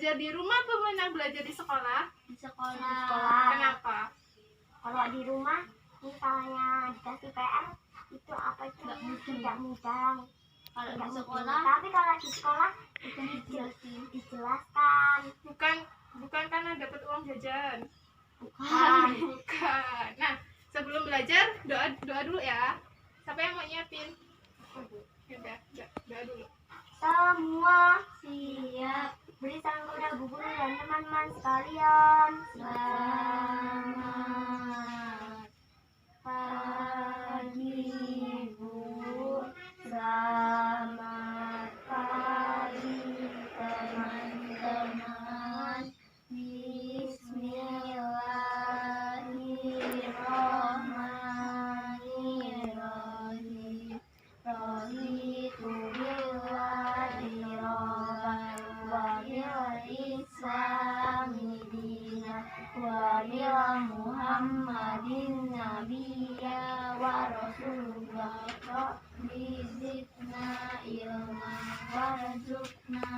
belajar di rumah atau enak belajar di sekolah? Di sekolah. Kenapa? Kalau di rumah misalnya dikasih PR itu apa itu tidak mudah. Kalau di sekolah, tapi kalau di sekolah itu dijelaskan. Bukan karena dapat uang jajan. Bukan. Bukan. Nah, sebelum belajar doa dulu ya. Siapa yang mau nyiapin? Udah, doa dulu. Semua siap. Beri salam kepada Bu Guru dan teman-teman sekalian. Selamat pagi Bu. Selamat pagi teman-teman. Bismillahirrahmanirrahim. Raditu billahi robban wa bil islami dinan wa bil Muhammadin nabiyya wa rasulullah. Rabbi zidna ilman warzuqna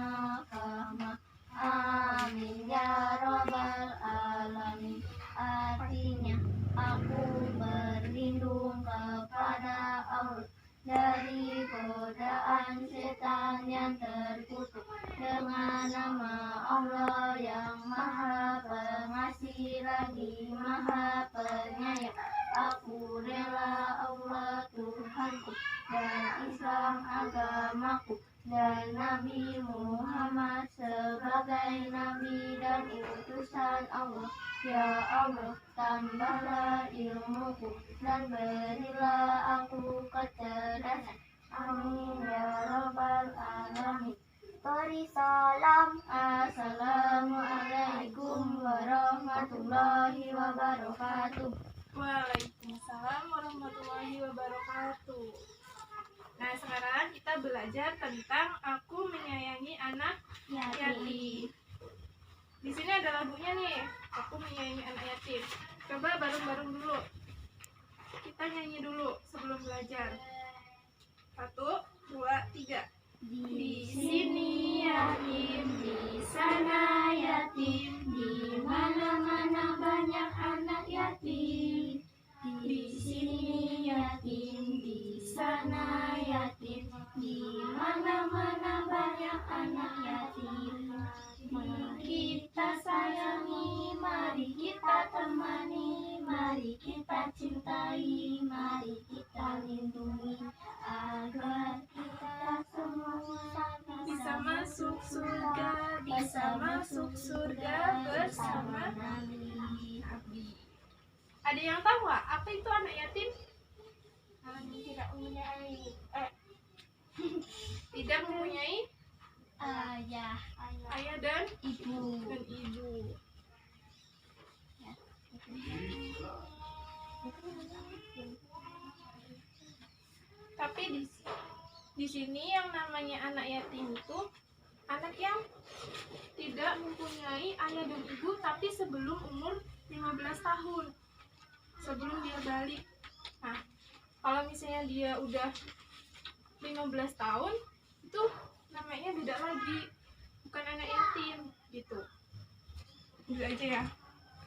fahma. Amin ya robbal alamin. Artinya aku berlindung kepada Allah dari godaan setan yang terkutuk, dengan nama Allah yang Maha Pengasih lagi Maha Penyayang. Aku rela Allah Tuhanku dan Islam agamaku dan Nabi Muhammad sebagai Nabi dan utusan Allah. Ya Allah, tambahlah ilmuku dan berilah aku kecerdasan. Amin ya robbal alamin. Beri salam. Assalamualaikum warahmatullahi wabarakatuh. Waalaikumsalam warahmatullahi wabarakatuh. Nah, sekarang kita belajar tentang aku menyayangi anak yatim. Di sini ada lagunya nih. Aku menyayangi anak yatim. Coba bareng-bareng dulu. Kita nyanyi dulu sebelum belajar. 1, 2, 3. Di sini yatim, di sana yatim, di mana-mana banyak anak yatim. Di sini yatim, di sana yatim, di mana-mana banyak anak yatim. Mari kita sayangi, mari kita temani, mari kita cintai, mari kita lindungi, agar kita semua bisa masuk surga bersama Nabi. Ada yang tahu nggak apa itu anak yatim? Tidak mempunyai tidak mempunyai ayah dan ibu. Tapi di sini yang namanya anak yatim itu anak yang tidak mempunyai ayah dan ibu, tapi sebelum umur 15 tahun, sebelum dia balik. Nah, kalau misalnya dia udah 15 tahun, itu namanya beda lagi, bukan anak yatim gitu. Dulu aja ya.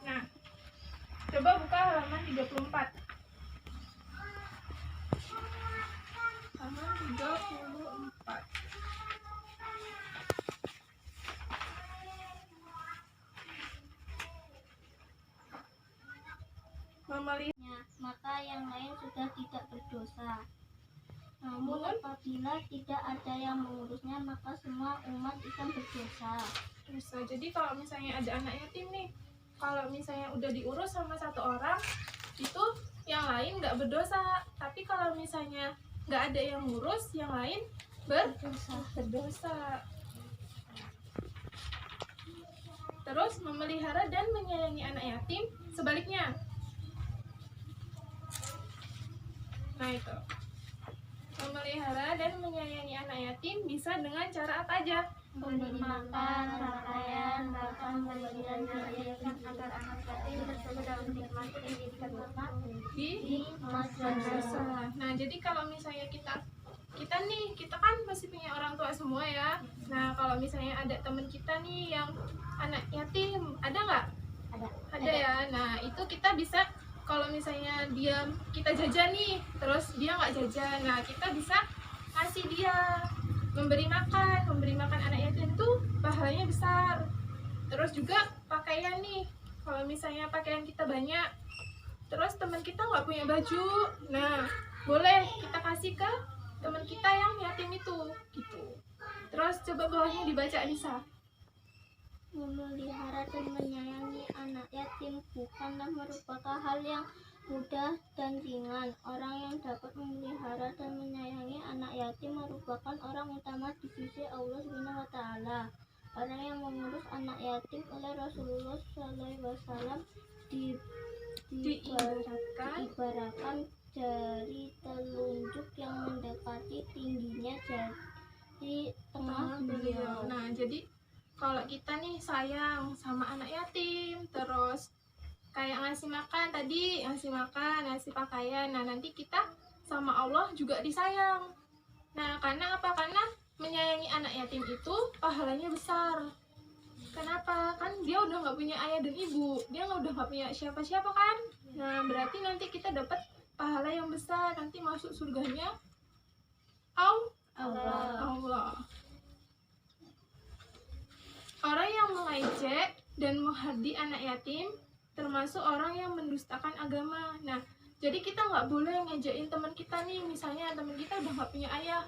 Nah, coba buka halaman 34. Halaman 34. Maka yang lain sudah tidak berdosa. Namun apabila tidak ada yang mengurusnya, maka semua umat Islam berdosa. Jadi kalau misalnya ada anak yatim nih, kalau misalnya udah diurus sama satu orang, itu yang lain nggak berdosa. Tapi kalau misalnya nggak ada yang ngurus, yang lain berdosa. Terus memelihara dan menyayangi anak yatim, sebaliknya. Nah itu, memelihara dan menyayangi anak yatim bisa dengan cara apa aja? Memberi makan, pakaian, bahkan pemberian yayasan agar anak yatim tersebut dapat menikmati pendidikan di madrasah. Nah, jadi kalau misalnya kita kita kan pasti punya orang tua semua ya. Nah, kalau misalnya ada teman kita nih yang anak yatim, ada nggak? Ada ya. Nah, itu kita bisa, kalau misalnya kita jajan nih, terus dia nggak jajan, nah kita bisa kasih dia, memberi makan anak yatim itu pahalanya besar. Terus juga pakaian nih, kalau misalnya pakaian kita banyak, terus teman kita nggak punya baju, nah boleh kita kasih ke teman kita yang yatim itu, gitu. Terus coba bawahnya dibaca, Anissa. Memelihara dan menyayangi anak yatim bukanlah merupakan hal yang mudah dan ringan. Orang yang dapat memelihara dan menyayangi anak yatim merupakan orang utama di sisi Allah SWT. Orang yang mengurus anak yatim oleh Rasulullah SAW diibaratkan dari telunjuk yang mendekati tingginya jari tengah beliau. Nah, jadi kalau kita nih sayang sama anak yatim, terus kayak ngasih makan tadi, ngasih pakaian, nah nanti kita sama Allah juga disayang. Nah, karena apa? Karena menyayangi anak yatim itu pahalanya besar. Kenapa? Kan dia udah nggak punya ayah dan ibu, dia udah nggak punya siapa-siapa kan. Nah, berarti nanti kita dapat pahala yang besar, nanti masuk surganya Allah. Orang yang mengejek dan menghardi anak yatim termasuk orang yang mendustakan agama. Nah, jadi kita nggak boleh ngejekin teman kita nih, misalnya teman kita udah nggak punya ayah,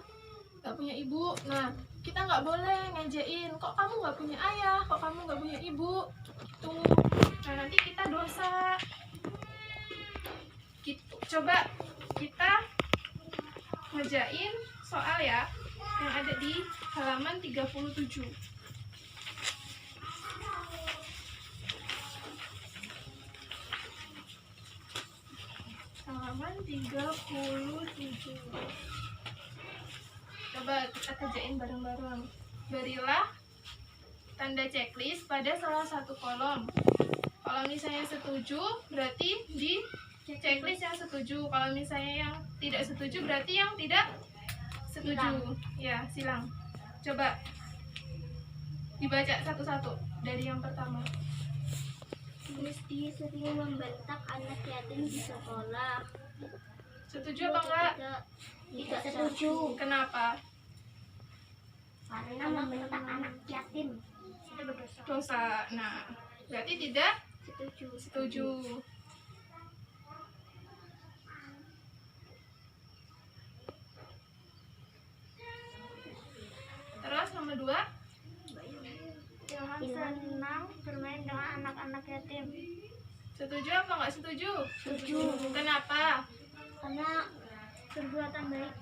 nggak punya ibu. Nah, kita nggak boleh ngejekin, kok kamu nggak punya ayah, kok kamu nggak punya ibu, gitu. Nah, nanti kita dosa. Gitu. Coba kita ngerjain soal ya yang ada di halaman 37. Halaman 37. Coba kita kerjain bareng-bareng. Berilah tanda checklist pada salah satu kolom. Kalau misalnya setuju, berarti di checklist yang setuju. Kalau misalnya yang tidak setuju, berarti yang tidak setuju. Silang. Ya, silang. Coba dibaca satu-satu dari yang pertama. Mesti sering membentak anak yatim di sekolah. Setuju apa enggak? Tidak setuju. Kenapa? Karena membentak anak yatim itu berdosa. Dosa. Nah, berarti tidak setuju. Terus nomor 2. Jangan senang bermain dengan anak-anak yatim. Setuju apa enggak setuju? Setuju. Kenapa? Karena perbuatan baik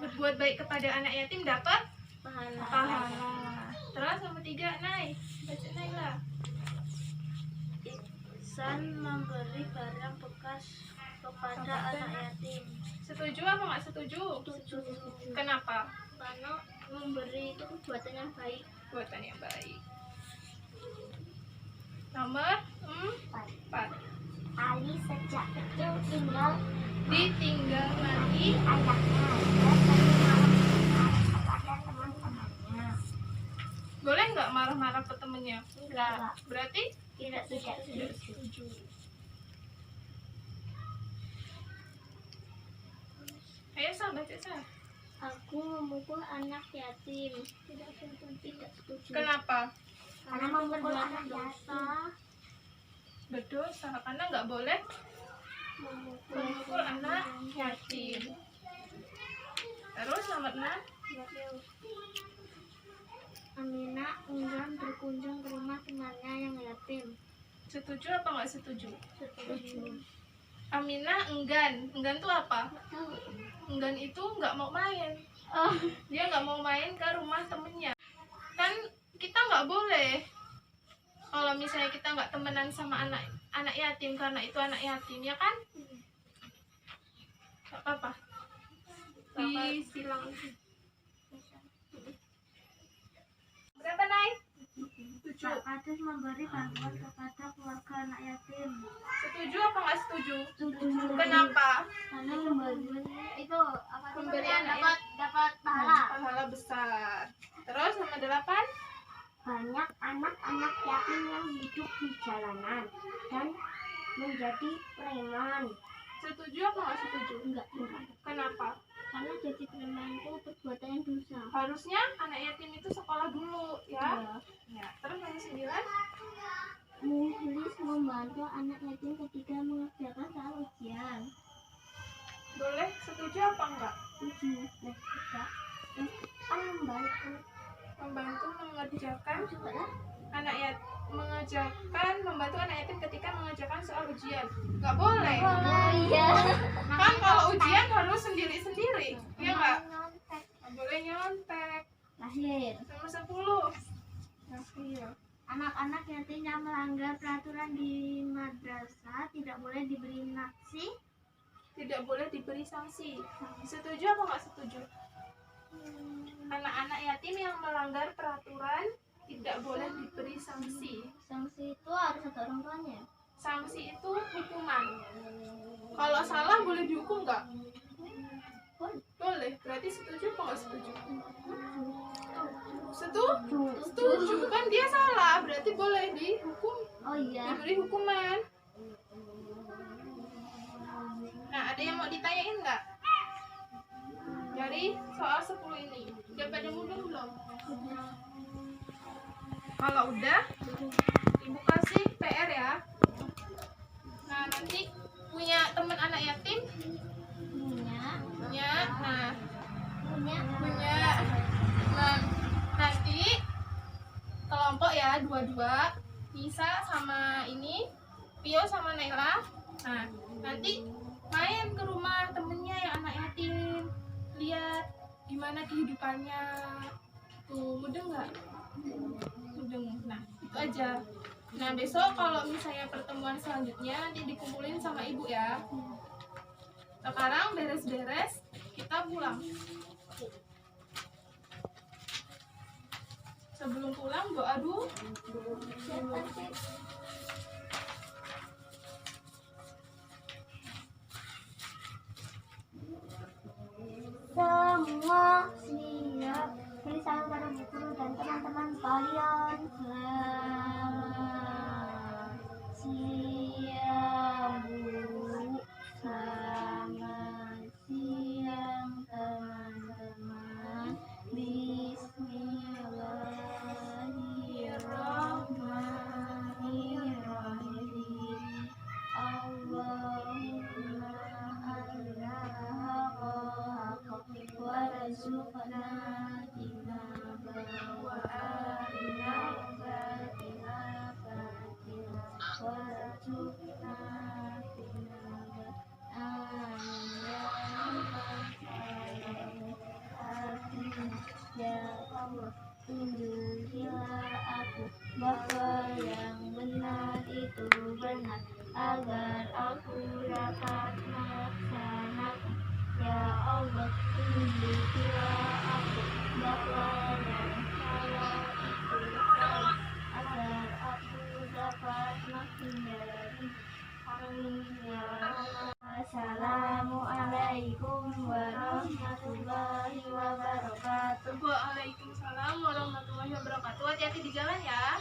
Berbuat baik kepada anak yatim dapat pahala. pahala. Terus nomor 3, Nay. Baca Nay lah. Ihsan memberi barang bekas kepada anak yatim. Setuju apa enggak setuju? Setuju. Kenapa? Karena memberi itu perbuatan yang baik. Buatan yang baik. Nomor 4. Ali sejak kecil Ditinggal mati ayahnya dan sering marah kepada teman-temannya. boleh nggak marah-marah ke temennya? Enggak. Berarti Tidak setuju. setuju. Ayo Sa, baca Sa. Aku memukul anak yatim. Tidak setuju. Kenapa? Karena memukul anak yatim Berdosa, karena nggak boleh memukul anak yatim. Terus nomor 6. Aminah enggan berkunjung ke rumah temannya yang yatim. Setuju apa nggak setuju? Setuju. Aminah enggan. Enggan tuh apa? Enggan itu nggak mau main. Dia nggak mau main ke rumah temennya. Kan kita nggak boleh. Kalau misalnya kita nggak temenan sama anak yatim karena itu anak yatim, ya kan? Nggak apa-apa. Disilang. Berapa, Nay? 7. Hadis memberi bantuan kepada keluarga anak yatim. Setuju apa nggak setuju? Setuju. Kenapa? Karena memberi itu Memberi anak dapat dapat pahala. Pahala besar. Terus nomor 8. Banyak anak-anak yatim yang hidup di jalanan dan menjadi preman. Setuju apa nggak setuju? Enggak. Kenapa? Karena jadi preman itu perbuatan yang dosa. Harusnya anak yatim itu sekolah dulu ya. Ya. Terus nomor 9. Muhlis membantu anak yatim ketika mengerjakan soal ujian. Boleh setuju apa enggak? Setuju. Kan Membantu mengerjakan juga lah. anak yatim, membantu anak yatim ketika mengerjakan soal ujian. Nggak boleh. Oh iya. Kan kalau ujian harus sendiri-sendiri. Iya nggak? Nyontek. Nggak boleh nyontek. Lahir. Nomor 10. Lahir. Anak-anak yatim yang melanggar peraturan di madrasah tidak boleh diberi nafsi. Tidak boleh diberi sanksi. Setuju apa nggak setuju? Anak-anak yatim yang melanggar peraturan tidak boleh diberi sanksi. Sanksi itu harus ada orang tuanya. Sanksi itu hukuman. Kalau salah boleh dihukum nggak? Boleh. Berarti setuju apa nggak setuju? Setuju. Kan dia salah, berarti boleh dihukum. Oh iya. Diberi hukuman. Nah, ada yang mau ditanyain nggak? Dari soal 10 ini. Udah pada mudah belum? Kalau udah, ibu kasih PR ya. Nah, nanti punya teman anak yatim? Punya. Nah, punya. Nah, nanti kelompok ya, 2-2. Nisa sama ini, Pio sama Naila. Nah, nanti main ke rumah temennya yang anak yatim. Lihat gimana kehidupannya. Tuh, mudah nggak? Mudah. Nah, itu aja. Nah, besok kalau misalnya pertemuan selanjutnya nanti dikumpulin sama ibu ya. Sekarang beres-beres, kita pulang. Sebelum pulang doa dulu. Semua siap. Beri salam pada bu guru dan teman-teman kalian. Selamat siang bu. Selamat siang teman-teman. Bismillahirrahmanirrahim. Allahumma warzuqna tinaba wa arina fatina warzuqna tinaba amin ya Allah. Tunjukilah aku bahwa yang benar itu benar agar aku dapat melaksanakan. Ya Allah, tunjukilah aku bahwa yang salah itu salah agar aku dapat menghindari. Amin ya Allah. Assalamualaikum warahmatullahi wabarakatuh. Waalaikumsalam warahmatullahi wabarakatuh. Hati-hati di jalan ya.